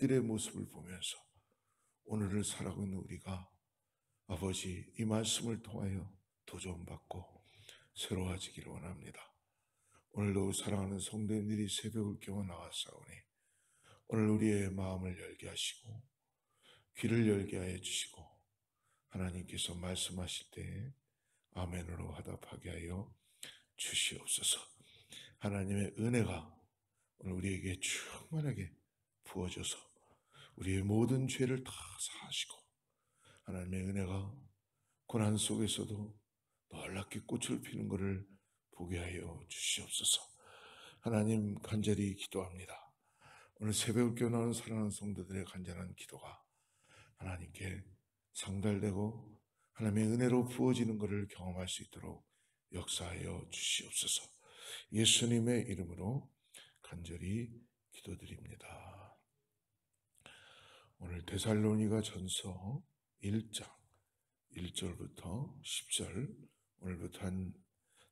이들의 모습을 보면서 오늘을 살아가고 있는 우리가 아버지 이 말씀을 통하여 도전받고 새로워지기를 원합니다. 오늘도 사랑하는 성도님들이 새벽을 깨워 나왔사오니 오늘 우리의 마음을 열게 하시고 귀를 열게 하여 주시고 하나님께서 말씀하실 때 아멘으로 화답하게 하여 주시옵소서. 하나님의 은혜가 오늘 우리에게 충만하게 부어져서 우리의 모든 죄를 다 사하시고 하나님의 은혜가 고난 속에서도 놀랍게 꽃을 피는 것을 보게 하여 주시옵소서. 하나님 간절히 기도합니다. 오늘 새벽을 깨어나는 사랑하는 성도들의 간절한 기도가 하나님께 상달되고 하나님의 은혜로 부어지는 것을 경험할 수 있도록 역사하여 주시옵소서. 예수님의 이름으로 간절히 기도드립니다. 오늘 데살로니가 전서 1장 1절부터 10절 오늘부터 한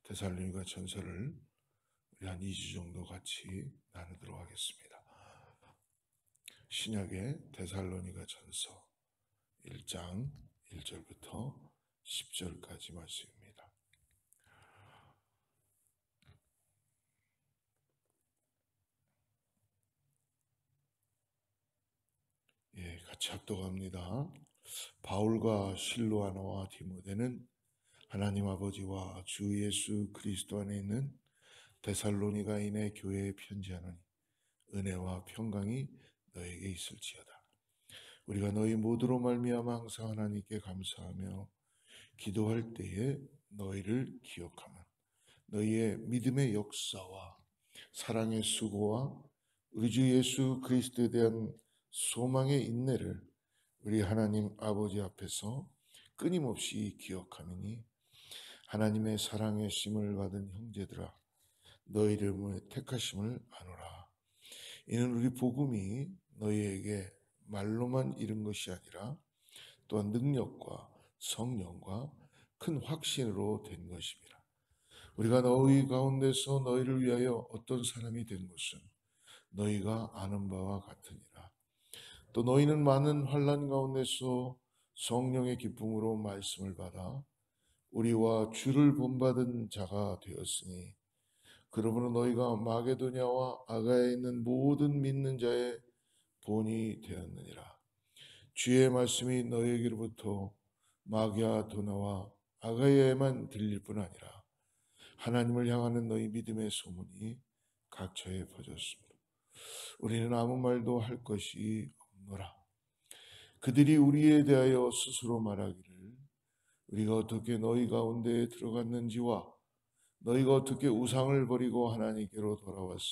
데살로니가 전서를 우리 한 2주 정도 같이 나누도록 하겠습니다. 신약의 데살로니가 전서 1장 1절부터 10절까지 말씀입니다. 같이 합독합니다. 바울과 실로아나와 디모데는 하나님 아버지와 주 예수 그리스도 안에 있는 데살로니가인의 교회에 편지하노니 은혜와 평강이 너에게 있을지어다. 우리가 너희 모두로 말미암아 항상 하나님께 감사하며 기도할 때에 너희를 기억하며 너희의 믿음의 역사와 사랑의 수고와 우리 주 예수 그리스도에 대한 소망의 인내를 우리 하나님 아버지 앞에서 끊임없이 기억하느니 하나님의 사랑의 심을 받은 형제들아 너희 이름을 택하심을 아노라. 이는 우리 복음이 너희에게 말로만 이른 것이 아니라 또한 능력과 성령과 큰 확신으로 된 것입니다. 우리가 너희 가운데서 너희를 위하여 어떤 사람이 된 것은 너희가 아는 바와 같으니라. 또 너희는 많은 환난 가운데서 성령의 기쁨으로 말씀을 받아 우리와 주를 본받은 자가 되었으니 그러므로 너희가 마게도냐와 아가야에 있는 모든 믿는 자의 본이 되었느니라. 주의 말씀이 너희에게로부터 마게도냐와 아가야에만 들릴 뿐 아니라 하나님을 향하는 너희 믿음의 소문이 각처에 퍼졌습니다. 우리는 아무 말도 할 것이 없노라. 그들이 우리에 대하여 스스로 말하기를 우리가 어떻게 너희 가운데에 들어갔는지와 너희가 어떻게 우상을 버리고 하나님께로 돌아와서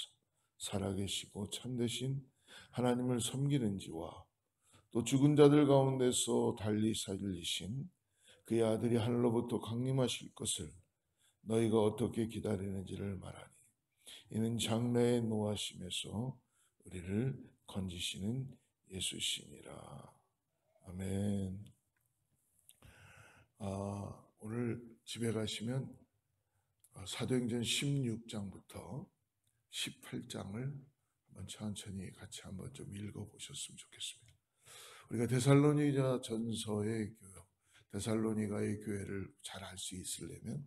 살아계시고 참되신 하나님을 섬기는지와 또 죽은 자들 가운데서 달리 살리신 그의 아들이 하늘로부터 강림하실 것을 너희가 어떻게 기다리는지를 말하니 이는 장래의 노하심에서 우리를 건지시는 예수시니라. 아멘. 오늘 집에 가시면 사도행전 16장부터 18장을 한번 천천히 같이 한번 좀 읽어보셨으면 좋겠습니다. 우리가 데살로니가 전서의 교회, 데살로니가의 교회를 잘 알 수 있으려면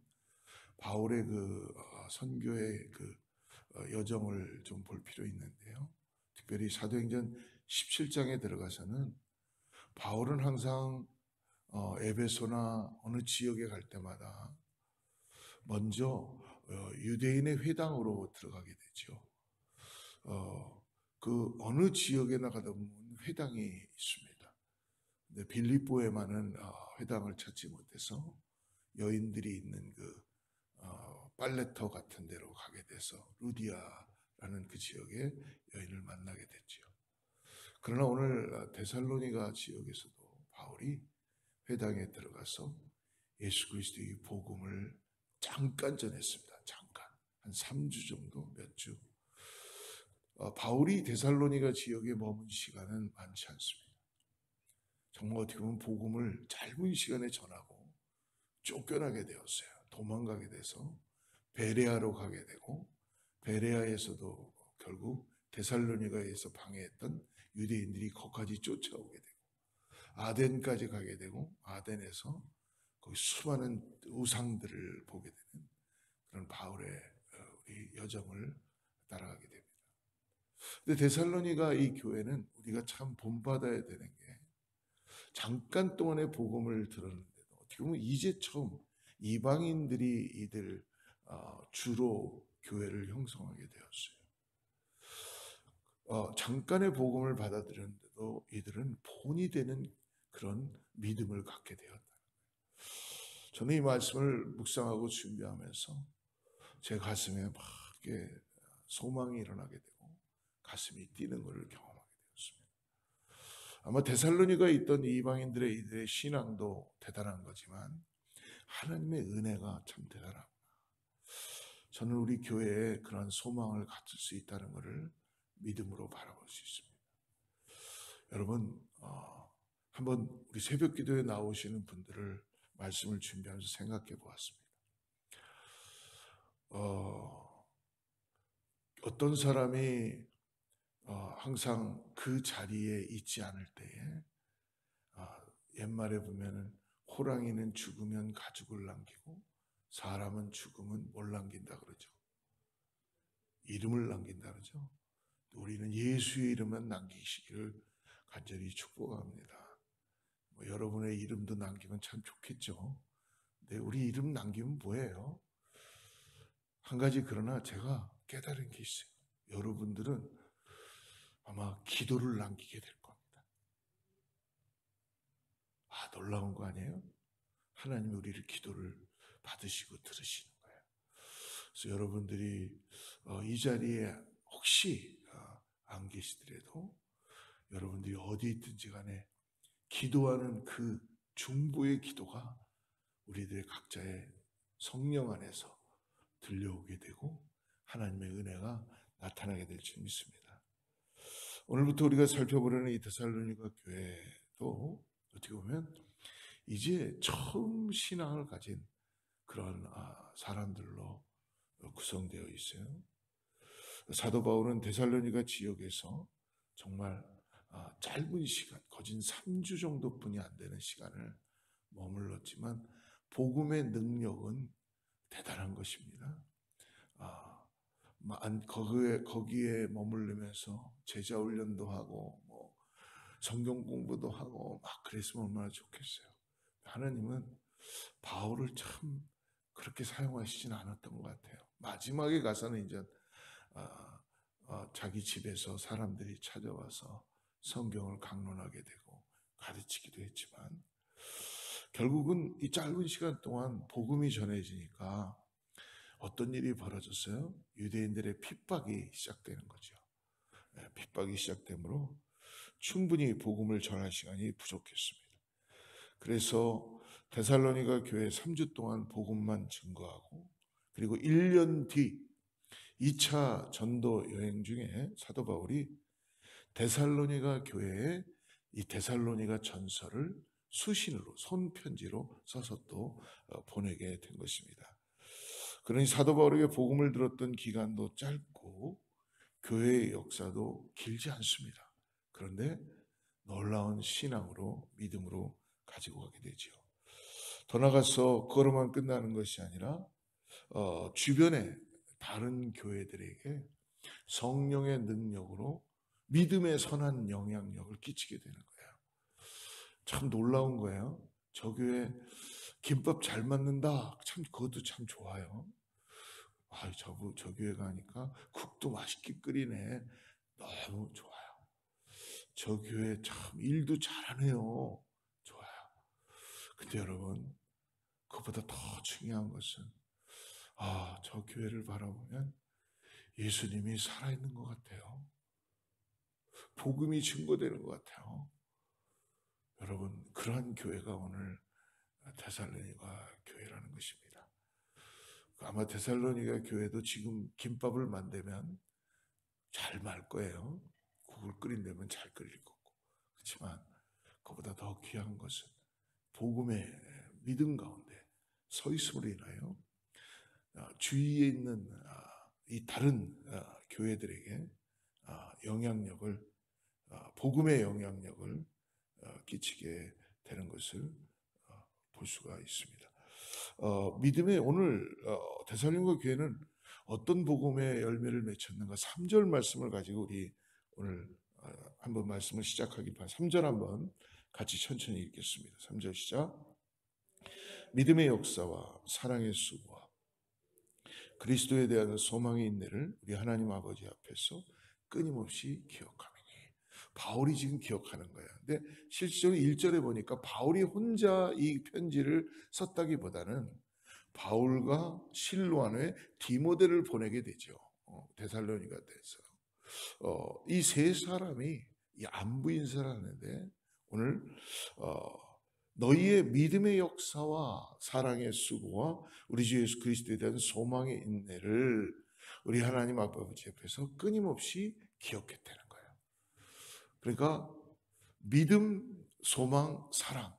바울의 그 선교의 그 여정을 좀 볼 필요 있는데요. 특별히 사도행전 17장에 들어가서는 바울은 항상 에베소나 어느 지역에 갈 때마다 먼저 유대인의 회당으로 들어가게 되죠. 그 어느 지역에 나가다 보면 회당이 있습니다. 근데 빌립보에만은 회당을 찾지 못해서 여인들이 있는 그 빨래터 같은 데로 가게 돼서 루디아라는 그 지역의 여인을 만나게 됐죠. 그러나 오늘 데살로니가 지역에서도 바울이 회당에 들어가서 예수 그리스도의 복음을 잠깐 전했습니다. 잠깐 한 3주 정도 몇 주. 바울이 데살로니가 지역에 머문 시간은 많지 않습니다. 정말 어떻게 보면 복음을 짧은 시간에 전하고 쫓겨나게 되었어요. 도망가게 돼서 베레아로 가게 되고 베레아에서도 결국 데살로니가에서 방해했던 유대인들이 거기까지 쫓아오게 되고 아덴까지 가게 되고 아덴에서 거기 수많은 우상들을 보게 되는 그런 바울의 우리 여정을 따라가게 됩니다. 근데 데살로니가 이 교회는 우리가 참 본받아야 되는 게 잠깐 동안의 복음을 들었는데도 어떻게 보면 이제 처음 이방인들이 이들 주로 교회를 형성하게 되었어요. 잠깐의 복음을 받아들였는데도 이들은 본이 되는 그런 믿음을 갖게 되었다. 저는 이 말씀을 묵상하고 준비하면서 제 가슴에 막 이렇게 소망이 일어나게 되고 가슴이 뛰는 것을 경험하게 되었습니다. 아마 데살로니가에 있던 이방인들의 이들의 신앙도 대단한 거지만 하나님의 은혜가 참 대단하구나. 저는 우리 교회에 그런 소망을 갖출 수 있다는 것을 믿음으로 바라볼 수 있습니다. 여러분 한번 우리 새벽 기도에 나오시는 분들을 말씀을 준비하면서 생각해 보았습니다. 어떤 사람이 항상 그 자리에 있지 않을 때에 옛말에 보면은 호랑이는 죽으면 가죽을 남기고 사람은 죽으면 뭘 남긴다 그러죠? 이름을 남긴다 그러죠? 우리는 예수의 이름만 남기시기를 간절히 축복합니다. 여러분의 이름도 남기면 참 좋겠죠. 근데 우리 이름 남기면 뭐예요? 한 가지 그러나 제가 깨달은 게 있어요. 여러분들은 아마 기도를 남기게 될 겁니다. 놀라운 거 아니에요? 하나님이 우리를 기도를 받으시고 들으시는 거예요. 그래서 여러분들이 이 자리에 혹시 안 계시더라도 여러분들이 어디 있든지 간에 기도하는 그 중보의 기도가 우리들의 각자의 성령 안에서 들려오게 되고 하나님의 은혜가 나타나게 될 줄 믿습니다. 오늘부터 우리가 살펴보려는 이 데살로니가 교회도 어떻게 보면 이제 처음 신앙을 가진 그런 사람들로 구성되어 있어요. 사도 바울은 데살로니가 지역에서 정말 짧은 시간, 거진 3주 정도뿐이 안 되는 시간을 머물렀지만 복음의 능력은 대단한 것입니다. 거기에 머물르면서 제자 훈련도 하고 성경 공부도 하고 막 그랬으면 얼마나 좋겠어요. 하나님은 바울을 참 그렇게 사용하시진 않았던 것 같아요. 마지막에 가서는 이제 자기 집에서 사람들이 찾아와서 성경을 강론하게 되고 가르치기도 했지만 결국은 이 짧은 시간 동안 복음이 전해지니까 어떤 일이 벌어졌어요? 유대인들의 핍박이 시작되는 거죠. 핍박이 시작되므로 충분히 복음을 전할 시간이 부족했습니다. 그래서 데살로니가 교회 3주 동안 복음만 증거하고 그리고 1년 뒤 2차 전도 여행 중에 사도 바울이 데살로니가 교회에 이 데살로니가 전서를 수신으로 손편지로 써서 또 보내게 된 것입니다. 그러니 사도 바울에게 복음을 들었던 기간도 짧고 교회의 역사도 길지 않습니다. 그런데 놀라운 신앙으로 믿음으로 가지고 가게 되죠. 더 나아가서 그거로만 끝나는 것이 아니라 주변의 다른 교회들에게 성령의 능력으로 믿음의 선한 영향력을 끼치게 되는 거예요. 참 놀라운 거예요. 저 교회 김밥 잘 만든다. 참 그것도 참 좋아요. 저 교회 가니까 국도 맛있게 끓이네. 너무 좋아요. 저 교회 참 일도 잘하네요. 좋아요. 근데 여러분, 그보다 더 중요한 것은 저 교회를 바라보면 예수님이 살아있는 것 같아요. 복음이 증거되는 것 같아요. 여러분, 그러한 교회가 오늘 데살로니가 교회라는 것입니다. 아마 데살로니가 교회도 지금 김밥을 만들면 잘 말 거예요. 국을 끓인다면 잘 끓일 거고. 그렇지만 그보다 더 귀한 것은 복음의 믿음 가운데 서 있음으로 인하여 주위에 있는 이 다른 교회들에게 영향력을 복음의 영향력을 끼치게 되는 것을 볼 수가 있습니다. 믿음의 오늘 데살로니가 교회는 어떤 복음의 열매를 맺혔는가 3절 말씀을 가지고 우리 오늘 한번 말씀을 시작하기 바랍니다. 3절 한번 같이 천천히 읽겠습니다. 3절 시작. 믿음의 역사와 사랑의 수고와 그리스도에 대한 소망의 인내를 우리 하나님 아버지 앞에서 끊임없이 기억하느니. 바울이 지금 기억하는 거야. 근데 실제로 1절에 보니까 바울이 혼자 이 편지를 썼다기보다는 바울과 실로아노에 디모데를 보내게 되죠. 데살로니가 돼서. 이 세 사람이 이 안부 인사를 하는데 오늘 너희의 믿음의 역사와 사랑의 수고와 우리 주 예수 그리스도에 대한 소망의 인내를 우리 하나님 아버지 앞에서 끊임없이 기억했다는 거예요. 그러니까 믿음, 소망, 사랑,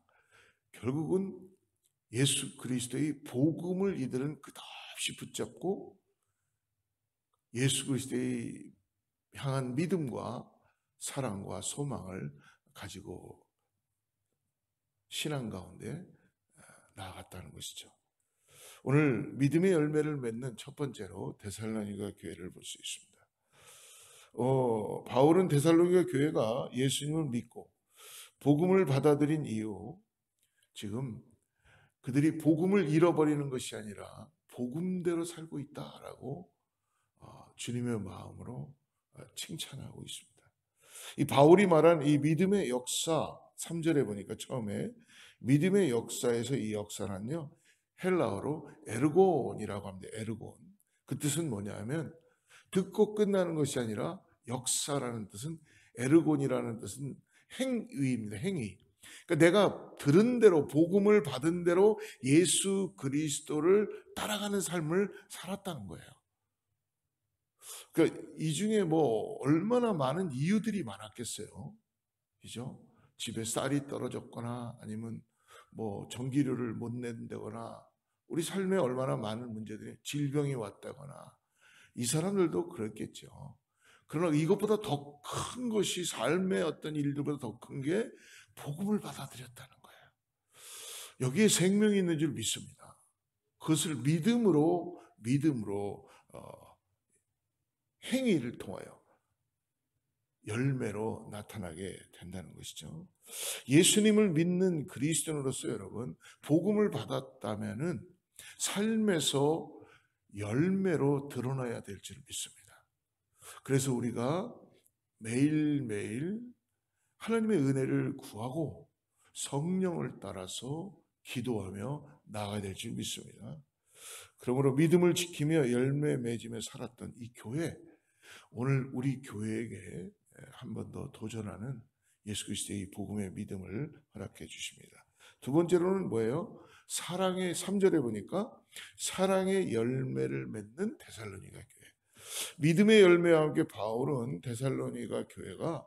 결국은 예수 그리스도의 복음을 이들은 끝없이 붙잡고 예수 그리스도의 향한 믿음과 사랑과 소망을 가지고 신앙 가운데 나아갔다는 것이죠. 오늘 믿음의 열매를 맺는 첫 번째로 데살로니가 교회를 볼 수 있습니다. 바울은 데살로니가 교회가 예수님을 믿고 복음을 받아들인 이후 지금 그들이 복음을 잃어버리는 것이 아니라 복음대로 살고 있다라고 주님의 마음으로 칭찬하고 있습니다. 이 바울이 말한 이 믿음의 역사 3절에 보니까 처음에 믿음의 역사에서 이 역사는요 헬라어로 에르곤이라고 합니다. 에르곤. 그 뜻은 뭐냐면 듣고 끝나는 것이 아니라 역사라는 뜻은 에르곤이라는 뜻은 행위입니다. 행위. 그러니까 내가 들은 대로 복음을 받은 대로 예수 그리스도를 따라가는 삶을 살았다는 거예요. 그러니까 이 중에 뭐 얼마나 많은 이유들이 많았겠어요. 그죠? 집에 쌀이 떨어졌거나 아니면 뭐 전기료를 못 낸다거나 우리 삶에 얼마나 많은 문제들이 질병이 왔다거나 이 사람들도 그랬겠죠. 그러나 이것보다 더 큰 것이 삶의 어떤 일들보다 더 큰 게 복음을 받아들였다는 거예요. 여기에 생명이 있는 줄 믿습니다. 그것을 믿음으로 행위를 통하여 열매로 나타나게 된다는 것이죠. 예수님을 믿는 그리스도인으로서 여러분 복음을 받았다면은 삶에서 열매로 드러나야 될 줄 믿습니다. 그래서 우리가 매일매일 하나님의 은혜를 구하고 성령을 따라서 기도하며 나아가야 될 줄 믿습니다. 그러므로 믿음을 지키며 열매 맺으며 살았던 이 교회, 오늘 우리 교회에게 한 번 더 도전하는 예수 그리스도의 복음의 믿음을 허락해 주십니다. 두 번째로는 뭐예요? 사랑의 3절에 보니까 사랑의 열매를 맺는 데살로니가 교회. 믿음의 열매와 함께 바울은 데살로니가 교회가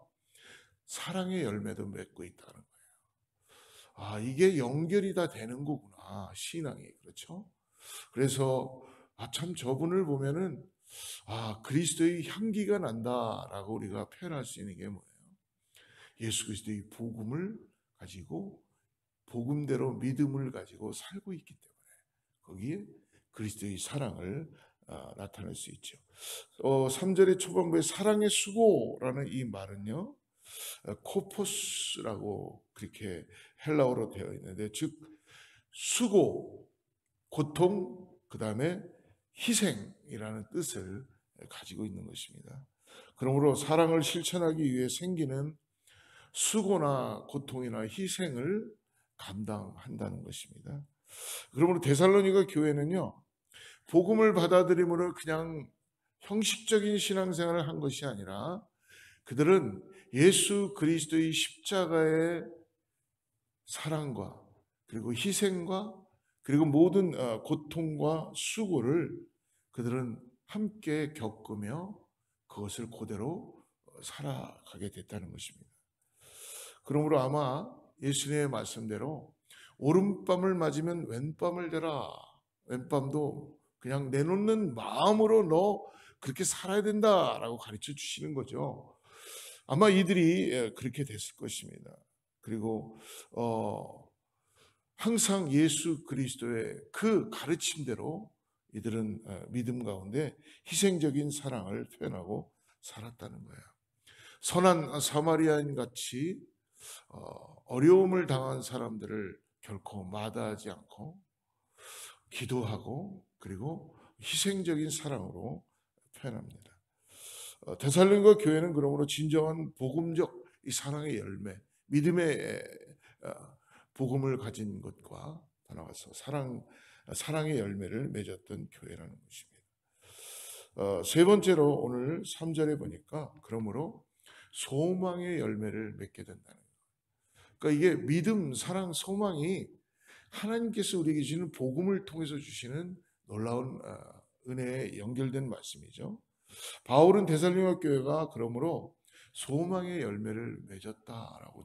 사랑의 열매도 맺고 있다는 거예요. 이게 연결이 다 되는 거구나. 신앙이. 그렇죠? 그래서 참 저분을 보면은 그리스도의 향기가 난다라고 우리가 표현할 수 있는 게 뭐예요? 예수 그리스도의 복음을 가지고 복음대로 믿음을 가지고 살고 있기 때문에 거기에 그리스도의 사랑을 나타낼 수 있죠. 3절의 초반부에 사랑의 수고라는 이 말은요 코포스라고 그렇게 헬라어로 되어 있는데 즉 수고, 고통, 그 다음에 희생이라는 뜻을 가지고 있는 것입니다. 그러므로 사랑을 실천하기 위해 생기는 수고나 고통이나 희생을 감당한다는 것입니다. 그러므로 데살로니가 교회는요 복음을 받아들임으로 그냥 형식적인 신앙생활을 한 것이 아니라 그들은 예수 그리스도의 십자가의 사랑과 그리고 희생과 그리고 모든 고통과 수고를 그들은 함께 겪으며 그것을 그대로 살아가게 됐다는 것입니다. 그러므로 아마 예수님의 말씀대로 오른밤을 맞으면 왼밤을 대라. 왼밤도 그냥 내놓는 마음으로 너 그렇게 살아야 된다라고 가르쳐 주시는 거죠. 아마 이들이 그렇게 됐을 것입니다. 그리고 항상 예수 그리스도의 그 가르침대로 이들은 믿음 가운데 희생적인 사랑을 표현하고 살았다는 거예요. 선한 사마리아인 같이 어려움을 당한 사람들을 결코 마다하지 않고 기도하고 그리고 희생적인 사랑으로 표현합니다. 데살로니가 교회는 그러므로 진정한 복음적 이 사랑의 열매, 믿음의 복음을 가진 것과 더 나아가서 사랑의 열매를 맺었던 교회라는 것입니다. 세 번째로 오늘 3절에 보니까 그러므로 소망의 열매를 맺게 된다는 거예요. 그러니까 이게 믿음, 사랑, 소망이 하나님께서 우리에게 주시는 복음을 통해서 주시는 놀라운 은혜에 연결된 말씀이죠. 바울은 데살로니가 교회가 그러므로 소망의 열매를 맺었다라고.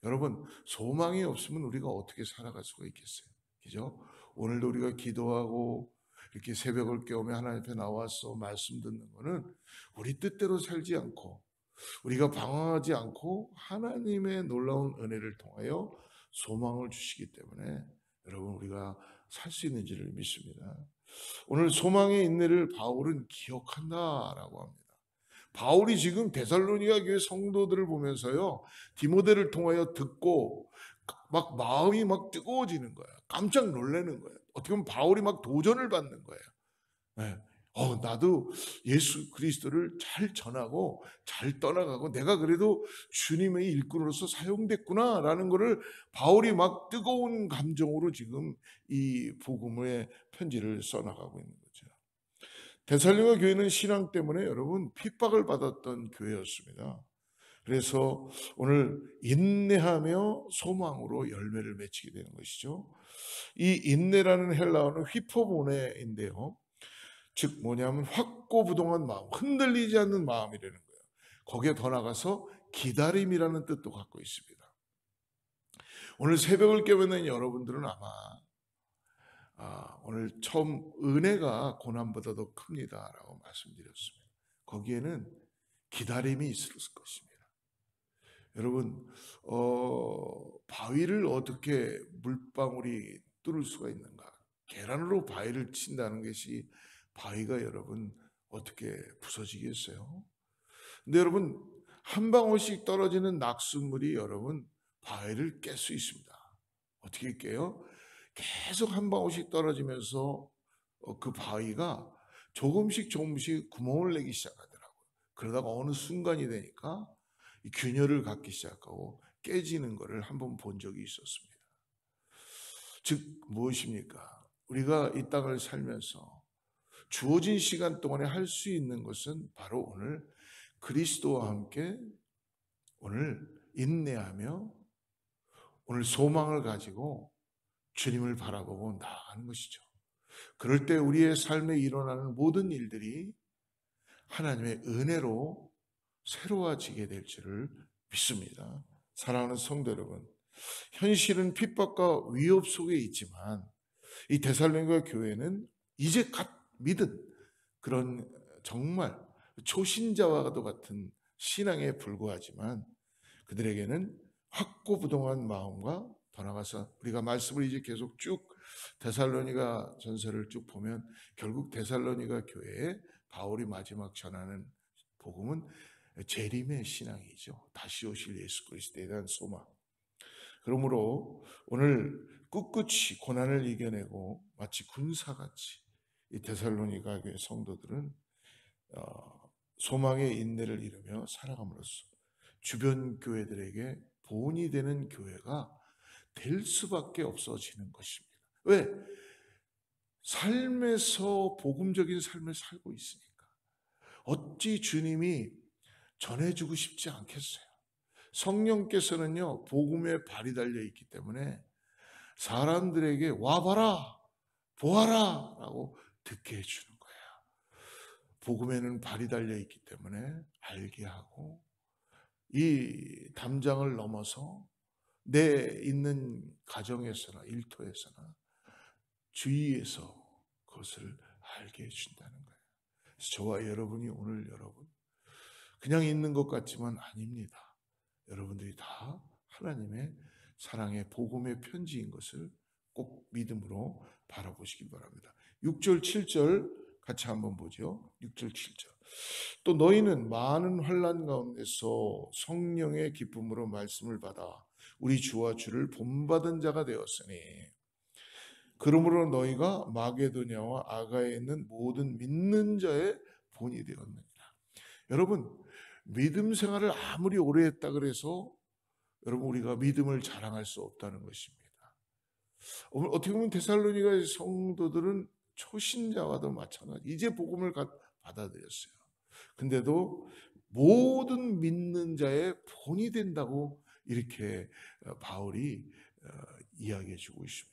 여러분, 소망이 없으면 우리가 어떻게 살아갈 수가 있겠어요? 그죠? 오늘도 우리가 기도하고 이렇게 새벽을 깨우며 하나님 앞에 나와서 말씀 듣는 거는 우리 뜻대로 살지 않고 우리가 방황하지 않고 하나님의 놀라운 은혜를 통하여 소망을 주시기 때문에 여러분 우리가 살 수 있는지를 믿습니다. 오늘 소망의 인내를 바울은 기억한다라고 합니다. 바울이 지금 데살로니가 교회 성도들을 보면서요, 디모데를 통하여 듣고 막 마음이 막 뜨거워지는 거예요. 깜짝 놀라는 거예요. 어떻게 보면 바울이 막 도전을 받는 거예요. 네. 나도 예수 그리스도를 잘 전하고 잘 떠나가고 내가 그래도 주님의 일꾼으로서 사용됐구나라는 것을 바울이 막 뜨거운 감정으로 지금 이 복음의 편지를 써나가고 있는 거죠. 데살로니가 교회는 신앙 때문에 여러분 핍박을 받았던 교회였습니다. 그래서 오늘 인내하며 소망으로 열매를 맺히게 되는 것이죠. 이 인내라는 헬라어는 휘포보네인데요. 즉 뭐냐면 확고부동한 마음, 흔들리지 않는 마음이라는 거예요. 거기에 더 나가서 기다림이라는 뜻도 갖고 있습니다. 오늘 새벽을 깨우는 여러분들은 아마 오늘 처음 은혜가 고난보다 더 큽니다라고 말씀드렸습니다. 거기에는 기다림이 있을 것입니다. 여러분 바위를 어떻게 물방울이 뚫을 수가 있는가? 계란으로 바위를 친다는 것이 바위가 여러분 어떻게 부서지겠어요? 근데 여러분 한 방울씩 떨어지는 낙숫물이 여러분 바위를 깰 수 있습니다. 어떻게 깨요? 계속 한 방울씩 떨어지면서 그 바위가 조금씩 구멍을 내기 시작하더라고요. 그러다가 어느 순간이 되니까 균열을 갖기 시작하고 깨지는 것을 한번 본 적이 있었습니다. 즉 무엇입니까? 우리가 이 땅을 살면서 주어진 시간 동안에 할 수 있는 것은 바로 오늘 그리스도와 함께 오늘 인내하며 오늘 소망을 가지고 주님을 바라보고 나아가는 것이죠. 그럴 때 우리의 삶에 일어나는 모든 일들이 하나님의 은혜로 새로워지게 될 줄을 믿습니다. 사랑하는 성도 여러분, 현실은 핍박과 위협 속에 있지만 이 데살로니가 교회는 이제 갓 믿은 그런 정말 초신자와도 같은 신앙에 불과하지만 그들에게는 확고부동한 마음과 더 나아가서 우리가 말씀을 이제 계속 쭉 데살로니가 전서를 쭉 보면 결국 데살로니가 교회에 바울이 마지막 전하는 복음은 재림의 신앙이죠. 다시 오실 예수 그리스도에 대한 소망. 그러므로 오늘 꿋꿋이 고난을 이겨내고 마치 군사같이 이 데살로니가 교회 성도들은 소망의 인내를 이루며 살아감으로써 주변 교회들에게 보온이 되는 교회가 될 수밖에 없어지는 것입니다. 왜? 삶에서 복음적인 삶을 살고 있으니까. 어찌 주님이 전해주고 싶지 않겠어요? 성령께서는요, 복음에 발이 달려 있기 때문에 사람들에게 와봐라, 보아라 라고 듣게 해주는 거예요. 복음에는 발이 달려 있기 때문에 알게 하고 이 담장을 넘어서 내 있는 가정에서나 일터에서나 주위에서 그것을 알게 해준다는 거예요. 그래서 저와 여러분이 오늘 여러분 그냥 있는 것 같지만 아닙니다. 여러분들이 다 하나님의 사랑의 복음의 편지인 것을 꼭 믿음으로 바라보시기 바랍니다. 6절 7절 같이 한번 보죠. 6절 7절. 또 너희는 많은 환난 가운데서 성령의 기쁨으로 말씀을 받아 우리 주와 주를 본받은 자가 되었으니 그러므로 너희가 마게도냐와 아가에 있는 모든 믿는 자의 본이 되었느니라. 여러분, 믿음 생활을 아무리 오래 했다 그래서 여러분 우리가 믿음을 자랑할 수 없다는 것입니다. 어떻게 보면 데살로니가 성도들은 초신자와도 마찬가지. 이제 복음을 받아들였어요. 근데도 모든 믿는 자의 본이 된다고 이렇게 바울이 이야기해 주고 있습니다.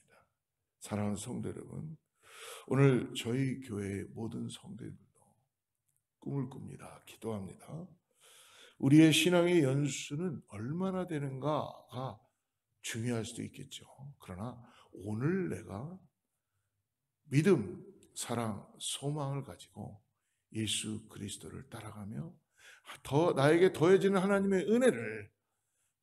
사랑하는 성도 여러분, 오늘 저희 교회의 모든 성도들도 꿈을 꿉니다. 기도합니다. 우리의 신앙의 연수는 얼마나 되는가가 중요할 수도 있겠죠. 그러나 오늘 내가 믿음, 사랑, 소망을 가지고 예수 그리스도를 따라가며 더 나에게 더해지는 하나님의 은혜를,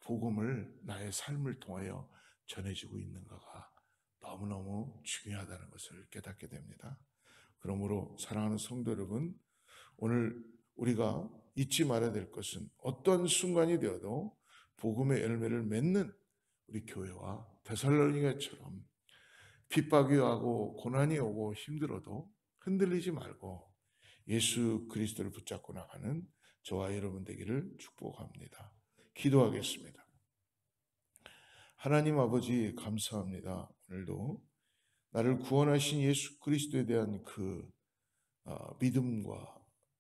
복음을 나의 삶을 통하여 전해지고 있는가가 너무너무 중요하다는 것을 깨닫게 됩니다. 그러므로 사랑하는 성도 여러분, 오늘 우리가 잊지 말아야 될 것은 어떤 순간이 되어도 복음의 열매를 맺는 우리 교회와 데살로니가처럼 핍박이 오고 고난이 오고 힘들어도 흔들리지 말고 예수 그리스도를 붙잡고 나가는 저와 여러분 되기를 축복합니다. 기도하겠습니다. 하나님 아버지 감사합니다. 오늘도 나를 구원하신 예수 그리스도에 대한 그 믿음과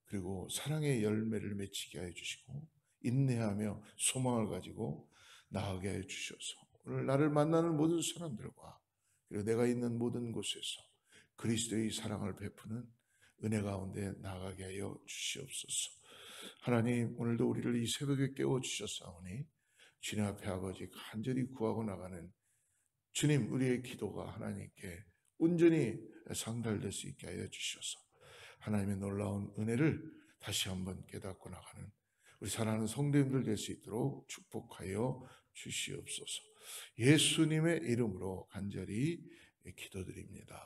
그리고 사랑의 열매를 맺히게 하여 주시고 인내하며 소망을 가지고 나아가게 하여 주셔서 오늘 나를 만나는 모든 사람들과 그리고 내가 있는 모든 곳에서 그리스도의 사랑을 베푸는 은혜 가운데 나아가게 하여 주시옵소서. 하나님 오늘도 우리를 이 새벽에 깨워주셨사오니 주님 앞에 아버지 간절히 구하고 나가는 주님 우리의 기도가 하나님께 온전히 상달될 수 있게 하여 주셔서 하나님의 놀라운 은혜를 다시 한번 깨닫고 나가는 우리 사랑하는 성도님들 될 수 있도록 축복하여 주시옵소서. 예수님의 이름으로 간절히 기도드립니다.